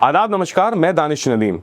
आदाब, नमस्कार। मैं दानिश नदीम।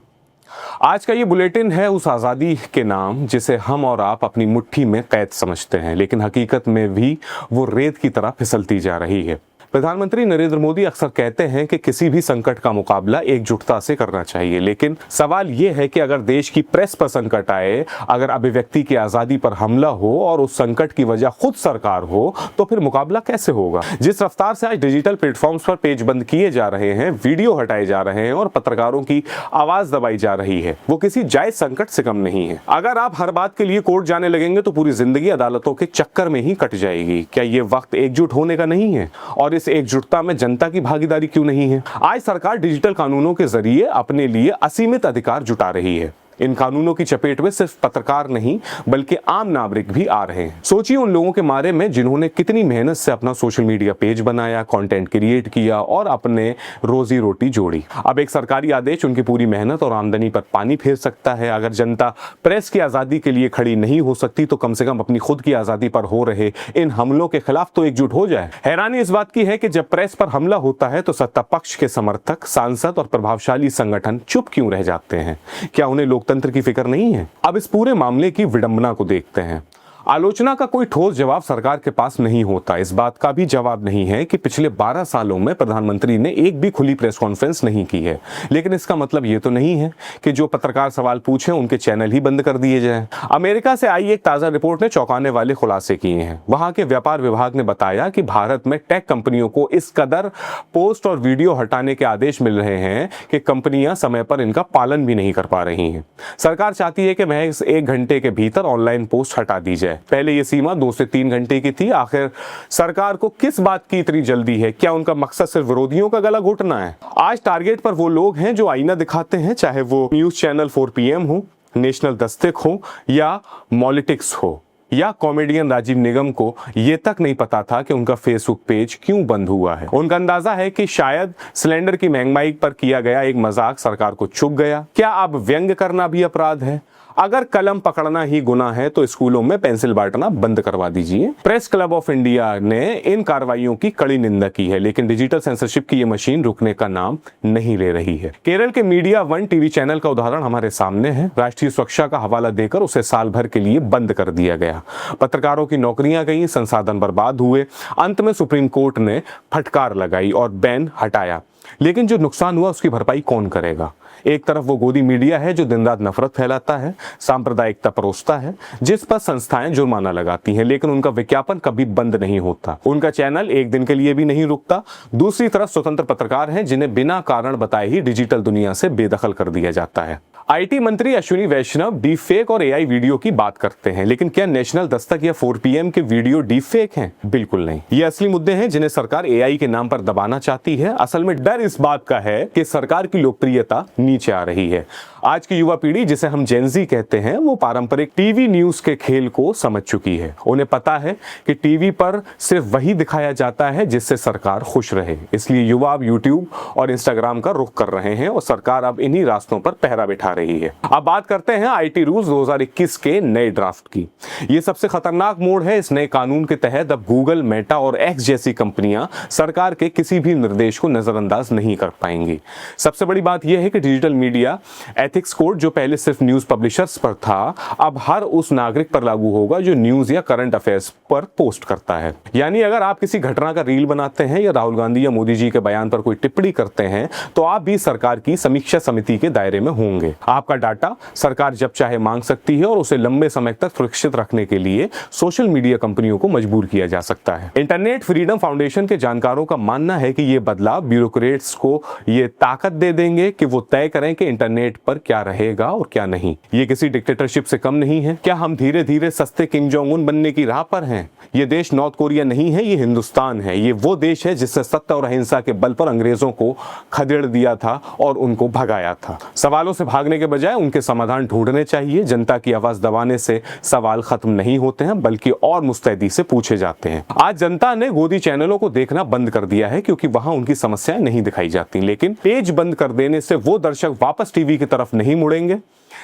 आज का ये बुलेटिन है उस आज़ादी के नाम जिसे हम और आप अपनी मुट्ठी में कैद समझते हैं, लेकिन हकीकत में भी वो रेत की तरह फिसलती जा रही है। प्रधानमंत्री नरेंद्र मोदी अक्सर कहते हैं कि किसी भी संकट का मुकाबला एकजुटता से करना चाहिए, लेकिन सवाल ये है कि अगर देश की प्रेस पर संकट आए, अगर अभिव्यक्ति की आज़ादी पर हमला हो और उस संकट की वजह खुद सरकार हो, तो फिर मुकाबला कैसे होगा? जिस रफ्तार से आज डिजिटल प्लेटफॉर्म्स पर पेज बंद किए जा रहे हैं, वीडियो हटाए जा रहे हैं और पत्रकारों की आवाज दबाई जा रही है, वो किसी जायज संकट से कम नहीं है। अगर आप हर बात के लिए कोर्ट जाने लगेंगे तो पूरी जिंदगी अदालतों के चक्कर में ही कट जाएगी। क्या ये वक्त एकजुट होने का नहीं है? और इस एकजुटता में जनता की भागीदारी क्यों नहीं है? आज सरकार डिजिटल कानूनों के जरिए अपने लिए असीमित अधिकार जुटा रही है। इन कानूनों की चपेट में सिर्फ पत्रकार नहीं बल्कि आम नागरिक भी आ रहे हैं। सोचिए उन लोगों के बारे में जिन्होंने कितनी मेहनत से अपना सोशल मीडिया पेज बनाया, कंटेंट क्रिएट किया और अपने रोजी रोटी जोड़ी। अब एक सरकारी आदेश उनकी पूरी मेहनत और आमदनी पर पानी फेर सकता है। अगर जनता प्रेस की आजादी के लिए खड़ी नहीं हो सकती तो कम से कम अपनी खुद की आजादी पर हो रहे इन हमलों के खिलाफ तो एकजुट हो जाए। हैरानी इस बात की है कि जब प्रेस पर हमला होता है तो सत्ता पक्ष के समर्थक, सांसद और प्रभावशाली संगठन चुप क्यों रह जाते हैं? क्या उन्हें लोकतंत्र की फिक्र नहीं है? अब इस पूरे मामले की विडंबना को देखते हैं। आलोचना का कोई ठोस जवाब सरकार के पास नहीं होता। इस बात का भी जवाब नहीं है कि पिछले 12 सालों में प्रधानमंत्री ने एक भी खुली प्रेस कॉन्फ्रेंस नहीं की है। लेकिन इसका मतलब ये तो नहीं है कि जो पत्रकार सवाल पूछे उनके चैनल ही बंद कर दिए जाएं। अमेरिका से आई एक ताजा रिपोर्ट ने चौंकाने वाले खुलासे किए हैं। वहां के व्यापार विभाग ने बताया कि भारत में टेक कंपनियों को इस कदर पोस्ट और वीडियो हटाने के आदेश मिल रहे हैं कि कंपनियां समय पर इनका पालन भी नहीं कर पा रही हैं। सरकार चाहती है कि महज 1 घंटे के भीतर ऑनलाइन पोस्ट हटा दी जाए। पहले ये सीमा 2 से 3 घंटे की थी। आखिर सरकार को किस बात की इतनी जल्दी है? क्या उनका मकसद सिर्फ विरोधियों का गला घोटना है? आज टारगेट पर वो लोग हैं जो आईना दिखाते हैं, चाहे वो न्यूज चैनल 4 PM हो, नेशनल दस्तक हो या मॉलिटिक्स हो या कॉमेडियन राजीव निगम को ये तक नहीं पता था कि उनका फेसबुक पेज क्यों बंद हुआ है। उनका अंदाजा है कि शायद सिलेंडर की महंगाई पर किया गया एक मजाक सरकार को चुभ गया। क्या अब व्यंग करना भी अपराध है? अगर कलम पकड़ना ही गुनाह है तो स्कूलों में पेंसिल बांटना बंद करवा दीजिए। प्रेस क्लब ऑफ इंडिया ने इन कार्रवाइयों की कड़ी निंदा की है, लेकिन डिजिटल सेंसरशिप की ये मशीन रुकने का नाम नहीं ले रही है। केरल के मीडिया 1 टीवी चैनल का उदाहरण हमारे सामने है। राष्ट्रीय सुरक्षा का हवाला देकर उसे साल भर के लिए बंद कर दिया गया। पत्रकारों की नौकरियां गई, संसाधन बर्बाद हुए। अंत में सुप्रीम कोर्ट ने फटकार लगाई और बैन हटाया। लेकिन जो नुकसान हुआ उसकी भरपाई कौन करेगा? एक तरफ वो गोदी मीडिया है जो दिन रात नफरत फैलाता है, सांप्रदायिकता परोसता है, जिस पर संस्थाएं जुर्माना लगाती हैं, लेकिन उनका विज्ञापन कभी बंद नहीं होता। उनका चैनल एक दिन के लिए भी नहीं रुकता। दूसरी तरफ स्वतंत्र पत्रकार हैं जिन्हें बिना कारण बताए ही डिजिटल दुनिया से बेदखल कर दिया जाता है। आईटी मंत्री अश्विनी वैष्णव डीपफेक और एआई वीडियो की बात करते हैं, लेकिन क्या नेशनल दस्तक या 4 PM के वीडियो डीपफेक हैं? बिल्कुल नहीं। ये असली मुद्दे हैं जिन्हें सरकार एआई के नाम पर दबाना चाहती है। असल में डर इस बात का है कि सरकार की लोकप्रियता नीचे आ रही है। आज की युवा पीढ़ी, जिसे हम जेनजी कहते हैं, वो पारंपरिक टीवी न्यूज के खेल को समझ चुकी है। उन्हें पता है कि टीवी पर सिर्फ वही दिखाया जाता है जिससे सरकार खुश रहे। इसलिए युवा अब यूट्यूब और इंस्टाग्राम का रुख कर रहे हैं और सरकार अब इन्हीं रास्तों पर पहरा बिठा रही है। अब बात करते हैं आईटी रूल्स 2021 के नए ड्राफ्ट की। ये सबसे खतरनाक मोड़ है। इस नए कानून के तहत अब गूगल, मेटा और एक्स जैसी कंपनियां सरकार के किसी भी निर्देश को नजरअंदाज नहीं कर पाएंगी। सबसे बड़ी बात यह है कि डिजिटल मीडिया एथिक्स कोड जो पहले सिर्फ न्यूज पब्लिशर्स पर था, अब हर उस नागरिक पर लागू होगा जो न्यूज या करंट अफेयर्स पर पोस्ट करता है। यानी अगर आप किसी घटना का रील बनाते हैं या राहुल गांधी या मोदी जी के बयान पर कोई टिप्पणी करते हैं तो आप भी सरकार की समीक्षा समिति के दायरे में होंगे। आपका डाटा सरकार जब चाहे मांग सकती है और उसे लंबे समय तक सुरक्षित रखने के लिए सोशल मीडिया कंपनियों को मजबूर किया जा सकता है। इंटरनेट फ्रीडम फाउंडेशन के जानकारों का मानना है कि ये बदलाव ब्यूरोक्रेट्स को ये ताकत दे देंगे कि वो तय करें कि इंटरनेट पर क्या रहेगा और क्या नहीं। ये किसी डिक्टेटरशिप से कम नहीं है। क्या हम धीरे धीरे सस्ते किम जोंग उन बनने की राह पर हैं? ये देश नॉर्थ कोरिया नहीं है, ये हिंदुस्तान है। ये वो देश है जिसने सत्ता और अहिंसा के बल पर अंग्रेजों को खदेड़ दिया था और उनको भगाया था। सवालों से भागने के बजाय उनके समाधान ढूंढने चाहिए। जनता की आवाज दबाने से सवाल खत्म नहीं होते हैं बल्कि और मुस्तैदी से पूछे जाते हैं। आज जनता ने गोदी चैनलों को देखना बंद कर दिया है क्योंकि वहां उनकी समस्याएं नहीं दिखाई जाती, लेकिन पेज बंद कर देने से वो दर्शक वापस टीवी की तरफ नहीं मुड़ेंगे।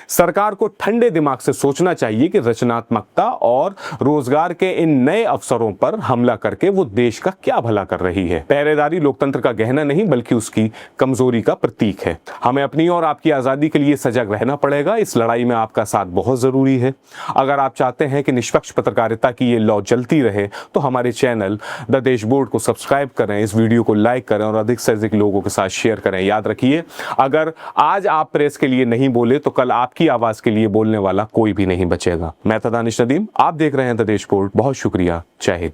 सरकार को ठंडे दिमाग से सोचना चाहिए कि रचनात्मकता और रोजगार के इन नए अवसरों पर हमला करके वो देश का क्या भला कर रही है। पहरेदारी लोकतंत्र का गहना नहीं बल्कि उसकी कमजोरी का प्रतीक है। हमें अपनी और आपकी आजादी के लिए सजग रहना पड़ेगा। इस लड़ाई में आपका साथ बहुत जरूरी है। अगर आप चाहते हैं कि निष्पक्ष पत्रकारिता की ये लौ जलती रहे तो हमारे चैनल द देश बोर्ड को सब्सक्राइब करें, इस वीडियो को लाइक करें और अधिक से अधिक लोगों के साथ शेयर करें। याद रखिए, अगर आज आप प्रेस के लिए नहीं बोले तो कल आपकी आवाज के लिए बोलने वाला कोई भी नहीं बचेगा। मैं था दानिश नदीम, आप देख रहे हैं द देश बोर्ड। बहुत शुक्रिया। जय हिंद।